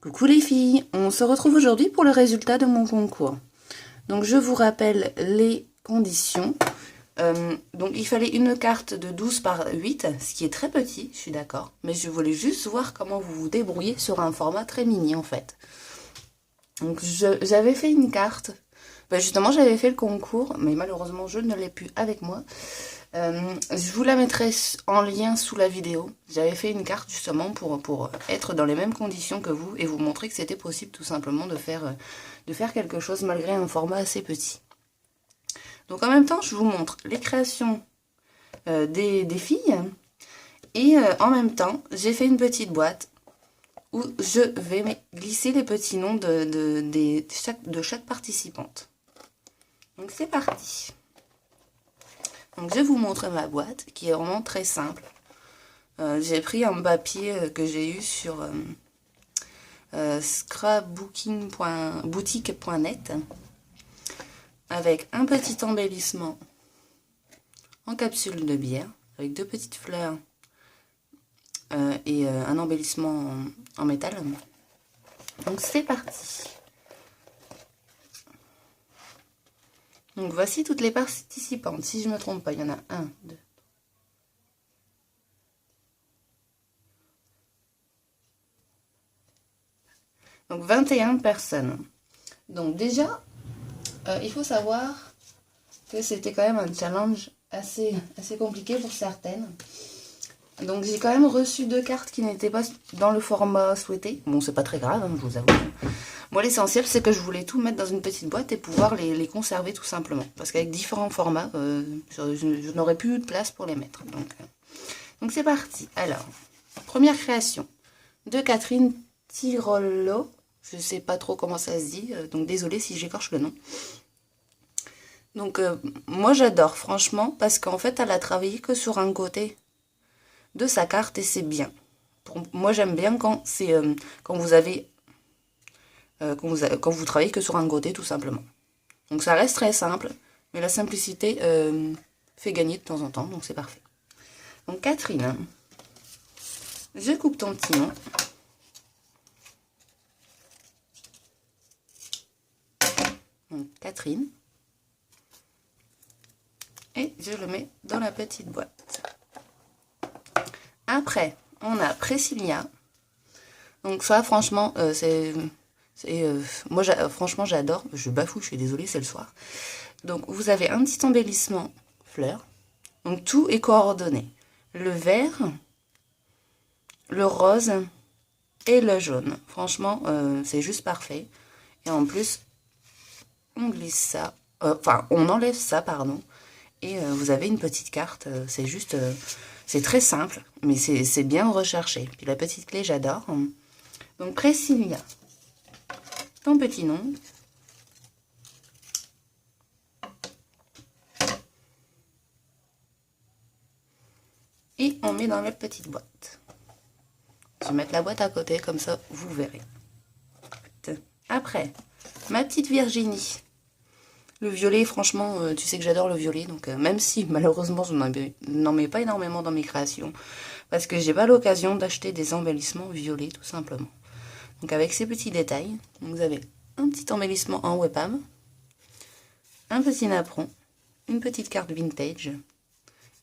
Coucou les filles, on se retrouve aujourd'hui pour le résultat de mon concours. Donc je vous rappelle les conditions. Donc il fallait une carte de 12 par 8, ce qui est très petit, je suis d'accord. Mais je voulais juste voir comment vous vous débrouillez sur un format très mini en fait. Donc j'avais fait une carte. Justement j'avais fait le concours, mais malheureusement je ne l'ai plus avec moi. Je vous la mettrai en lien sous la vidéo. J'avais fait une carte justement pour être dans les mêmes conditions que vous et vous montrer que c'était possible tout simplement de faire quelque chose malgré un format assez petit. Donc en même temps, je vous montre les créations des filles et en même temps, j'ai fait une petite boîte où je vais glisser les petits noms de chaque participante. Donc c'est parti. Donc je vous montre ma boîte qui est vraiment très simple. J'ai pris un papier que j'ai eu sur scrapbooking.boutique.net avec un petit embellissement en capsule de bière avec deux petites fleurs et un embellissement en métal. Donc c'est parti. Donc voici toutes les participantes. Si je ne me trompe pas, il y en a 1, 2. Donc 21 personnes. Donc déjà, il faut savoir que c'était quand même un challenge assez compliqué pour certaines. Donc j'ai quand même reçu 2 cartes qui n'étaient pas dans le format souhaité. Bon, c'est pas très grave, hein, je vous avoue. Moi, l'essentiel, c'est que je voulais tout mettre dans une petite boîte et pouvoir les conserver tout simplement. Parce qu'avec différents formats, je n'aurais plus de place pour les mettre. Donc c'est parti. Alors, première création de Catherine Tirolo. Je ne sais pas trop comment ça se dit, donc désolée si j'écorche le nom. Donc moi j'adore franchement parce qu'en fait elle a travaillé que sur un côté de sa carte et c'est bien. Moi j'aime bien quand c'est quand vous travaillez que sur un côté tout simplement. Donc ça reste très simple, mais la simplicité fait gagner de temps en temps, donc c'est parfait. Donc Catherine, je coupe ton petit nom. Donc Catherine. Et je le mets dans la petite boîte. Après, on a Priscilla. Donc ça, franchement, moi, franchement, j'adore. Je bafoue, je suis désolée, c'est le soir. Donc, vous avez un petit embellissement fleur. Donc, tout est coordonné. Le vert, le rose et le jaune. Franchement, c'est juste parfait. Et en plus, on glisse ça. Enfin, on enlève ça, pardon. Et vous avez une petite carte. C'est juste... c'est très simple, mais c'est bien recherché. Puis la petite clé, j'adore. Donc, Priscilla, ton petit nom. Et on met dans la petite boîte. Je vais mettre la boîte à côté, comme ça, vous verrez. Après, ma petite Virginie. Le violet, franchement, tu sais que j'adore le violet. Donc, même si, malheureusement, je n'en mets pas énormément dans mes créations. Parce que j'ai pas l'occasion d'acheter des embellissements violets, tout simplement. Donc, avec ces petits détails, vous avez un petit embellissement en webam, un petit napperon, une petite carte vintage,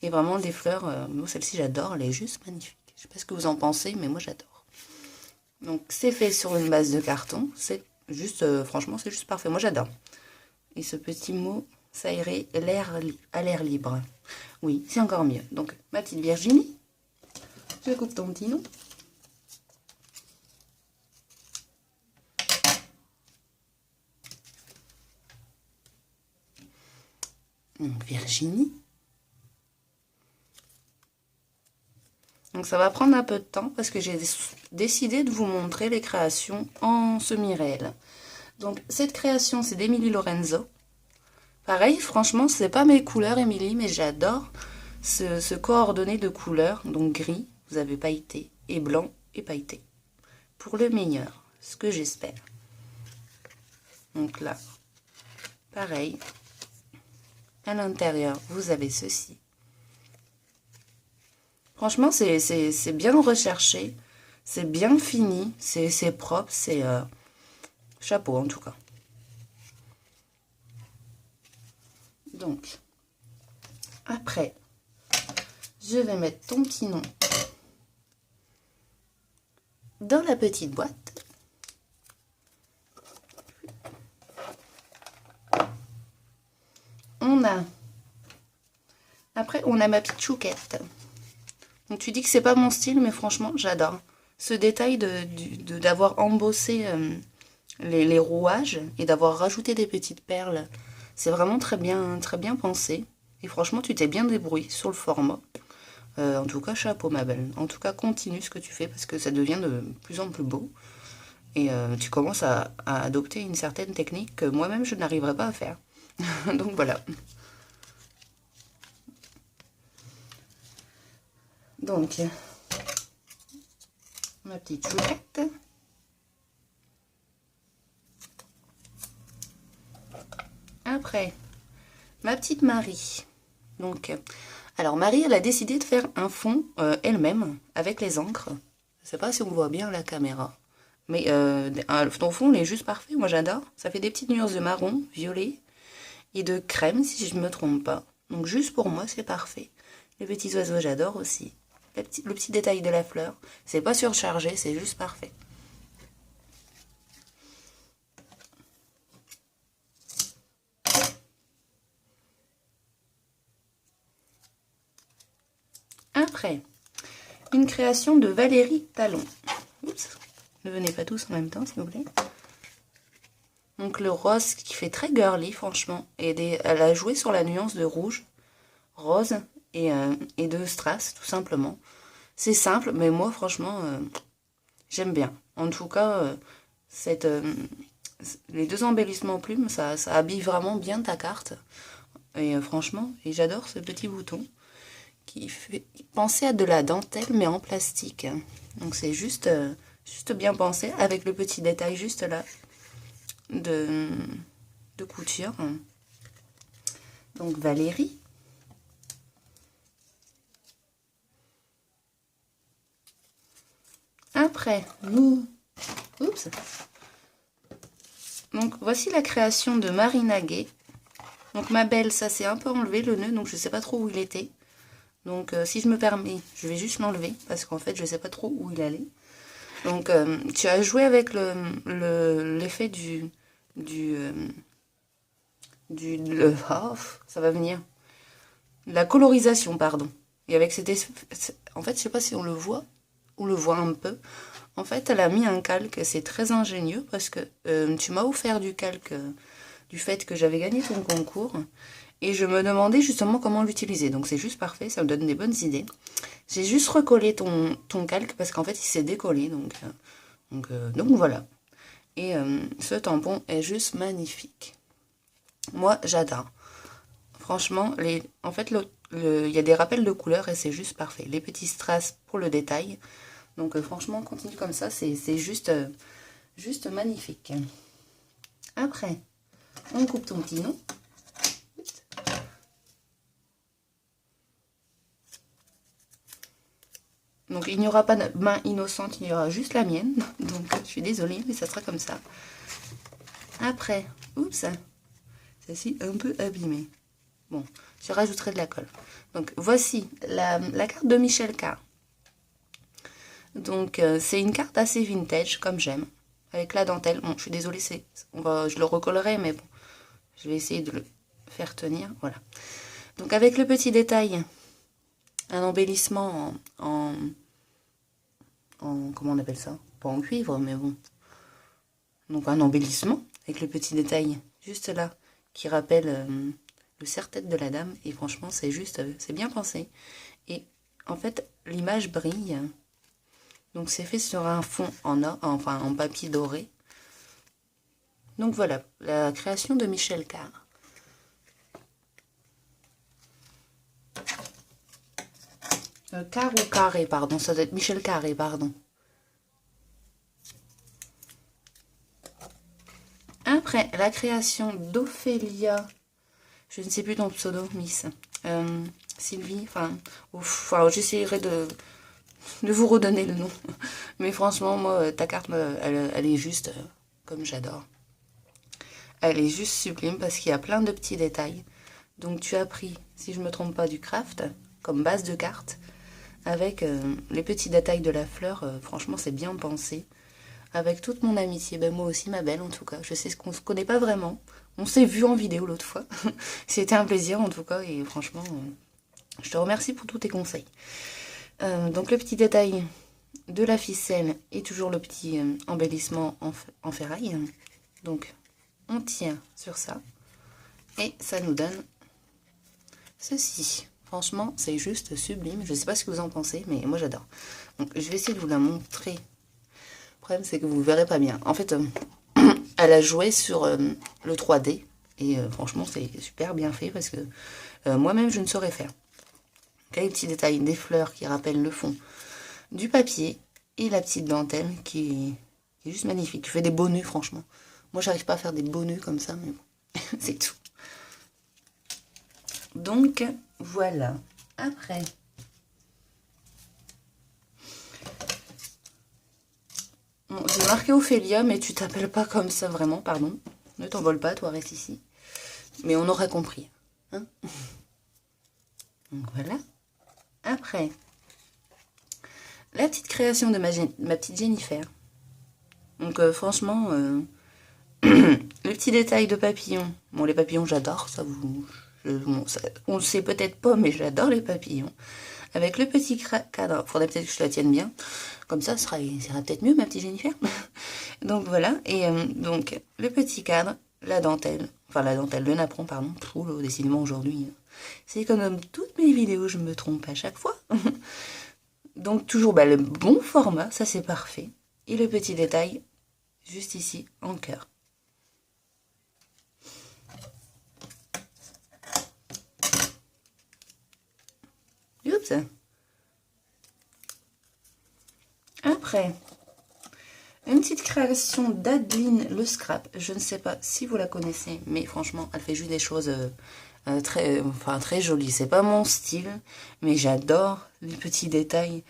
et vraiment des fleurs. Moi, celle-ci, j'adore, elle est juste magnifique. Je sais pas ce que vous en pensez, mais moi, j'adore. Donc, c'est fait sur une base de carton. C'est juste, franchement, c'est juste parfait. Moi, j'adore. Et ce petit mot, ça irait à l'air libre. Oui, c'est encore mieux. Donc, ma petite Virginie, je coupe ton petit nom. Donc, Virginie. Donc, ça va prendre un peu de temps parce que j'ai décidé de vous montrer les créations en semi-réel. Donc, cette création, c'est d'Emilie Lorenzo. Pareil, franchement, c'est pas mes couleurs, Émilie, mais j'adore ce coordonné de couleurs. Donc, gris, vous avez pailleté, et blanc et pailleté. Pour le meilleur, ce que j'espère. Donc là, pareil. À l'intérieur, vous avez ceci. Franchement, c'est bien recherché. C'est bien fini, c'est propre, c'est chapeau en tout cas. Donc, après, je vais mettre ton petit nom dans la petite boîte. Après, on a ma petite chouquette. Donc, tu dis que c'est pas mon style, mais franchement, j'adore. Ce détail d'avoir embossé les rouages et d'avoir rajouté des petites perles, c'est vraiment très bien pensé. Et franchement, tu t'es bien débrouillé sur le format. En tout cas, chapeau ma belle. En tout cas, continue ce que tu fais parce que ça devient de plus en plus beau. Et tu commences à adopter une certaine technique que moi-même, je n'arriverai pas à faire. Donc voilà. Donc, ma petite chouette. Après, ma petite Marie. Donc, alors Marie, elle a décidé de faire un fond elle-même avec les encres. Je sais pas si on voit bien la caméra. Mais ton fond, il est juste parfait. Moi, j'adore. Ça fait des petites nuances de marron, violet et de crème, si je ne me trompe pas. Donc, juste pour moi, c'est parfait. Les petits oiseaux, j'adore aussi. Le petit détail de la fleur. C'est pas surchargé, c'est juste parfait. Après, une création de Valérie Talon. Oups, ne venez pas tous en même temps, s'il vous plaît. Donc le rose qui fait très girly, franchement. Et elle a joué sur la nuance de rouge, rose et de strass, tout simplement. C'est simple, mais moi, franchement, j'aime bien. En tout cas, les deux embellissements plumes, ça habille vraiment bien ta carte. Et franchement, j'adore ce petit bouton qui fait penser à de la dentelle, mais en plastique. Donc c'est juste bien pensé, avec le petit détail juste là de couture. Donc Valérie. Après, oups. Donc voici la création de Marina Gay. Donc ma belle, ça s'est un peu enlevé le nœud, donc je sais pas trop où il était. Donc si je me permets, je vais juste l'enlever parce qu'en fait je sais pas trop où il allait. Donc tu as joué avec l'effet ça va venir. La colorisation, pardon. Et avec cet effet, en fait je sais pas si on le voit un peu. En fait, elle a mis un calque, c'est très ingénieux parce que tu m'as offert du calque du fait que j'avais gagné ton concours et je me demandais justement comment l'utiliser. Donc c'est juste parfait, ça me donne des bonnes idées. J'ai juste recollé ton calque parce qu'en fait il s'est décollé, donc voilà. Et ce tampon est juste magnifique. Moi j'adore. Franchement, en fait il y a des rappels de couleurs et c'est juste parfait. Les petits strass pour le détail. Donc franchement, continue comme ça, c'est juste magnifique. Après, on coupe ton petit nom. Donc il n'y aura pas de main innocente, il y aura juste la mienne. Donc je suis désolée, mais ça sera comme ça. Après, oups, celle-ci un peu abîmée. Bon, je rajouterai de la colle. Donc voici la carte de Michel K. Donc c'est une carte assez vintage, comme j'aime, avec la dentelle. Bon, je suis désolée, je le recollerai, mais bon, je vais essayer de le faire tenir. Voilà. Donc avec le petit détail, un embellissement en comment on appelle ça? Pas en cuivre, mais bon. Donc un embellissement avec le petit détail juste là qui rappelle le serre-tête de la dame. Et franchement, c'est bien pensé. Et en fait, l'image brille. Donc c'est fait sur un fond en papier doré. Donc voilà, la création de Michel Carr. Carr ou Carré, pardon, ça doit être Michel Carré, pardon. Après, la création d'Ophélia, je ne sais plus ton pseudo, Miss, Sylvie, j'essaierai de vous redonner le nom. Mais franchement, moi, ta carte, elle est juste comme j'adore. Elle est juste sublime parce qu'il y a plein de petits détails. Donc tu as pris, si je ne me trompe pas, du craft comme base de carte. Avec les petits détails de la fleur, franchement c'est bien pensé. Avec toute mon amitié, ben moi aussi ma belle en tout cas. Je sais qu'on se connaît pas vraiment. On s'est vu en vidéo l'autre fois. C'était un plaisir en tout cas et franchement, je te remercie pour tous tes conseils. Donc le petit détail de la ficelle et toujours le petit embellissement en ferraille. Donc on tient sur ça et ça nous donne ceci. Franchement, c'est juste sublime. Je ne sais pas ce que vous en pensez, mais moi j'adore. Donc, je vais essayer de vous la montrer. Le problème, c'est que vous ne verrez pas bien. En fait, elle a joué sur le 3D. Et franchement, c'est super bien fait parce que moi-même, je ne saurais faire. Donc, les petits détails des fleurs qui rappellent le fond du papier. Et la petite dentelle qui est juste magnifique. Tu fais des beaux nœuds, franchement. Moi, j'arrive pas à faire des beaux nœuds comme ça, mais bon, c'est tout. Donc, voilà. Après, bon, j'ai marqué Ophélia, mais tu t'appelles pas comme ça vraiment, pardon. Ne t'envole pas, toi, reste ici. Mais on aura compris. Hein. Donc, voilà. Après, la petite création de ma petite Jennifer. Donc, franchement, le petit détail de papillons. Bon, les papillons, j'adore, ça vous... on le sait peut-être pas, mais j'adore les papillons. Avec le petit cadre, il faudrait peut-être que je la tienne bien. Comme ça sera peut-être mieux, ma petite Jennifer. Donc voilà, et donc le petit cadre, la dentelle, le napperon, pardon. Décidément aujourd'hui, c'est comme toutes mes vidéos, je me trompe à chaque fois. Donc toujours le bon format, ça c'est parfait. Et le petit détail, juste ici, en cœur. Oups. Après, une petite création d'Adeline Le Scrap. Je ne sais pas si vous la connaissez, mais franchement, elle fait juste des choses très jolies. C'est pas mon style, mais j'adore les petits détails.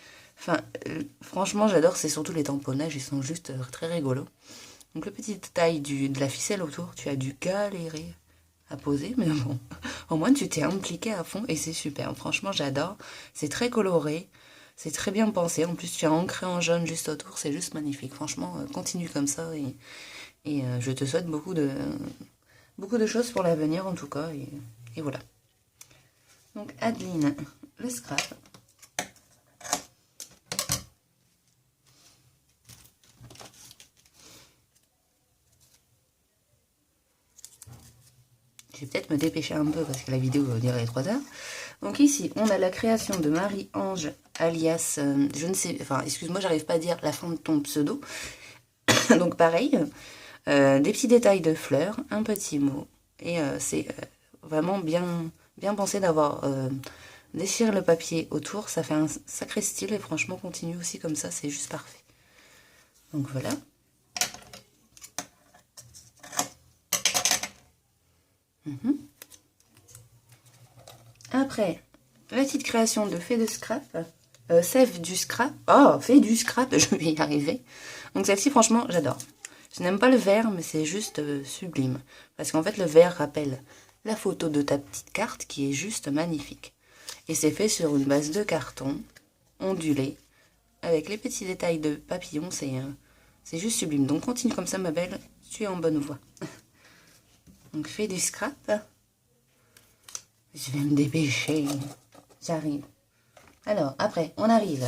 Franchement, j'adore. C'est surtout les tamponnages, ils sont juste très rigolos. Donc le petit détail de la ficelle autour, tu as dû galérer à poser, mais bon, au moins tu t'es impliqué à fond et c'est super. Franchement, j'adore. C'est très coloré, c'est très bien pensé. En plus, tu as ancré en jaune juste autour, c'est juste magnifique. Franchement, continue comme ça et je te souhaite beaucoup de choses pour l'avenir en tout cas. Et voilà. Donc Adeline, le scrap. Je vais peut-être me dépêcher un peu parce que la vidéo va durer 3 heures. Donc ici, on a la création de Marie-Ange, alias, je ne sais, enfin, excuse-moi, j'arrive pas à dire la fin de ton pseudo. Donc pareil, des petits détails de fleurs, un petit mot. Et c'est vraiment bien pensé d'avoir déchiré le papier autour. Ça fait un sacré style et franchement, continue aussi comme ça, c'est juste parfait. Donc voilà. Après, la petite création de Fée de Scrap, Sève du Scrap. Oh, Fée du Scrap, je vais y arriver. Donc celle-ci, franchement, j'adore. Je n'aime pas le vert, mais c'est juste sublime. Parce qu'en fait, le vert rappelle la photo de ta petite carte qui est juste magnifique. Et c'est fait sur une base de carton ondulé, avec les petits détails de papillons. C'est juste sublime. Donc continue comme ça, ma belle, tu es en bonne voie. Donc Fée du Scrap. Je vais me dépêcher. J'arrive. Alors, après, on arrive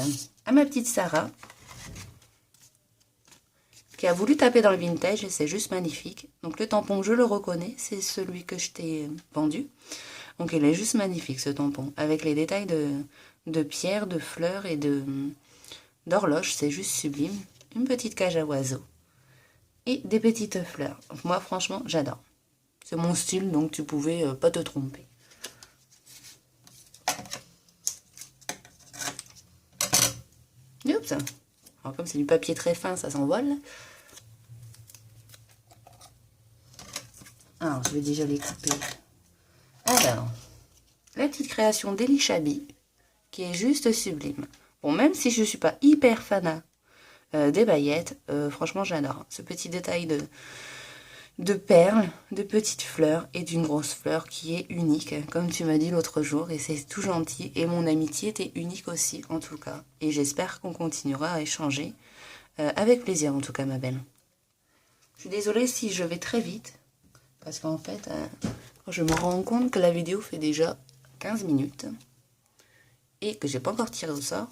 à ma petite Sarah, qui a voulu taper dans le vintage, et c'est juste magnifique. Donc, le tampon, je le reconnais, c'est celui que je t'ai vendu. Donc, il est juste magnifique, ce tampon, avec les détails de pierres, de fleurs et d'horloges. C'est juste sublime. Une petite cage à oiseaux et des petites fleurs. Donc, moi, franchement, j'adore. C'est mon style, donc tu pouvais pas te tromper. Oups. Alors comme c'est du papier très fin, ça s'envole. Alors, je vais déjà les couper. Alors, la petite création d'Elie Chabi, qui est juste sublime. Bon, même si je suis pas hyper fanat des paillettes, franchement j'adore. Ce petit détail de perles, de petites fleurs et d'une grosse fleur qui est unique, comme tu m'as dit l'autre jour, et c'est tout gentil. Et mon amitié était unique aussi, en tout cas. Et j'espère qu'on continuera à échanger avec plaisir, en tout cas, ma belle. Je suis désolée si je vais très vite, parce qu'en fait, je me rends compte que la vidéo fait déjà 15 minutes et que j'ai pas encore tiré au sort.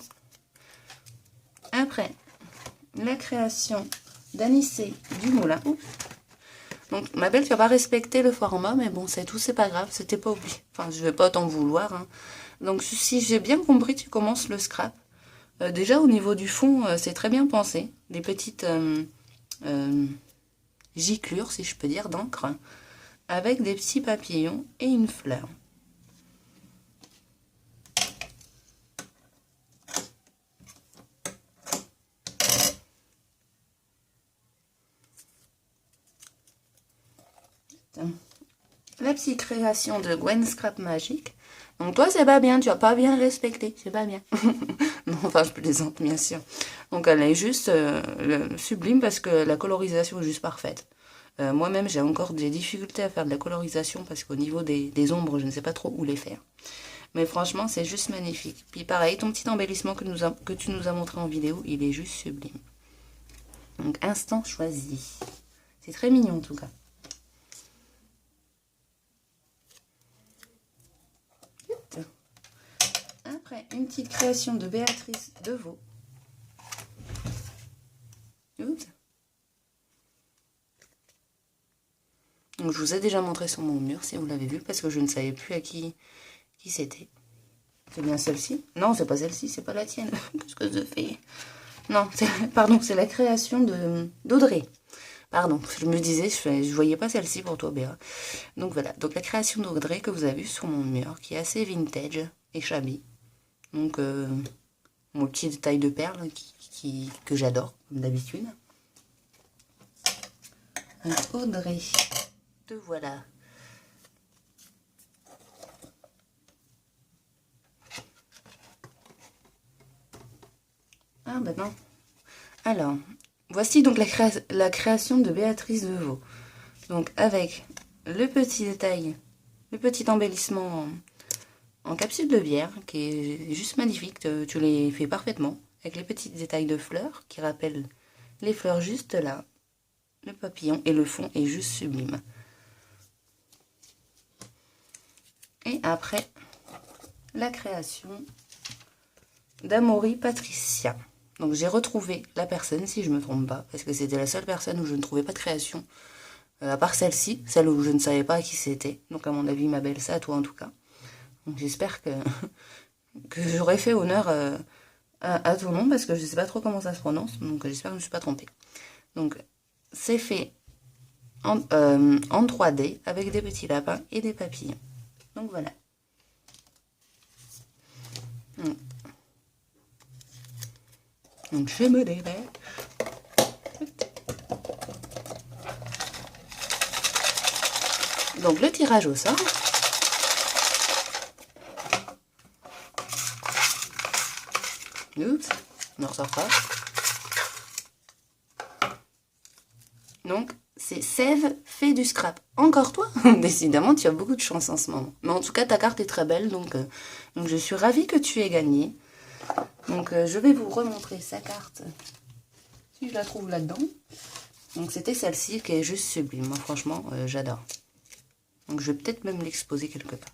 Après, la création d'Anissé du Moulin. Oups. Donc, ma belle, tu vas pas respecter le format, mais bon, c'est tout, c'est pas grave, c'était pas oublié. Enfin, je vais pas t'en vouloir. Hein. Donc, si j'ai bien compris, tu commences le scrap. Déjà, au niveau du fond, c'est très bien pensé. Des petites giclures, si je peux dire, d'encre, avec des petits papillons et une fleur. La petite création de Gwen Scrap Magic. Donc toi, c'est pas bien, tu as pas bien respecté, c'est pas bien. Non, enfin, je plaisante, bien sûr. Donc elle est juste sublime parce que la colorisation est juste parfaite. Moi-même, j'ai encore des difficultés à faire de la colorisation parce qu'au niveau des ombres, je ne sais pas trop où les faire. Mais franchement, c'est juste magnifique. Puis pareil, ton petit embellissement que tu nous as montré en vidéo, il est juste sublime. Donc instant choisi. C'est très mignon en tout cas. Après, une petite création de Béatrice Deveau. Oups. Donc, je vous ai déjà montré sur mon mur, si vous l'avez vu, parce que je ne savais plus à qui c'était. C'est bien celle-ci? Non, c'est pas celle-ci, c'est pas la tienne. Qu'est-ce que je fais? Non, pardon, c'est la création d'Audrey. Pardon, je me disais, je voyais pas celle-ci pour toi, Béa. Donc voilà, donc la création d'Audrey que vous avez vue sur mon mur, qui est assez vintage et shabby. Donc, mon petit détail de perles que j'adore, comme d'habitude. Audrey, te voilà. Ah bah non. Alors, voici donc la création de Béatrice Deveau. Donc avec le petit détail, le petit embellissement en capsule de bière, qui est juste magnifique, tu les fais parfaitement, avec les petits détails de fleurs, qui rappellent les fleurs juste là, le papillon, et le fond est juste sublime. Et après, la création d'Amaury Patricia. Donc j'ai retrouvé la personne, si je ne me trompe pas, parce que c'était la seule personne où je ne trouvais pas de création, à part celle-ci, celle où je ne savais pas qui c'était. Donc à mon avis, ma belle, c'est à toi en tout cas. Donc j'espère que j'aurai fait honneur à ton nom, parce que je ne sais pas trop comment ça se prononce, donc j'espère que je ne me suis pas trompée. Donc c'est fait en 3D, avec des petits lapins et des papillons. Donc voilà. Donc je me dépêche. Donc le tirage au sort. Oups, on en ressort pas. Donc c'est Sève fait du scrap. Encore toi? Décidément, tu as beaucoup de chance en ce moment. Mais en tout cas, ta carte est très belle, donc je suis ravie que tu aies gagné. Donc je vais vous remontrer sa carte, si je la trouve là-dedans. Donc c'était celle-ci qui est juste sublime. Moi franchement, j'adore. Donc je vais peut-être même l'exposer quelque part.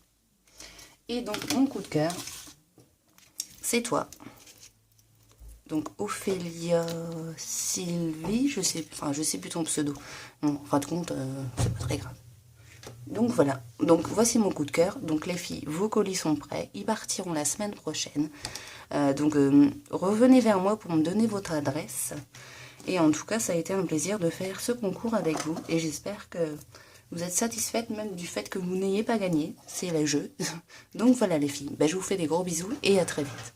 Et donc mon coup de cœur, c'est toi. Donc Ophélia Sylvie, je sais plus ton pseudo. Bon, en fin de compte, c'est pas très grave. Donc voilà, donc voici mon coup de cœur. Donc les filles, vos colis sont prêts, ils partiront la semaine prochaine. Donc revenez vers moi pour me donner votre adresse. Et en tout cas, ça a été un plaisir de faire ce concours avec vous. Et j'espère que vous êtes satisfaite même du fait que vous n'ayez pas gagné. C'est le jeu. Donc voilà les filles, ben, je vous fais des gros bisous et à très vite.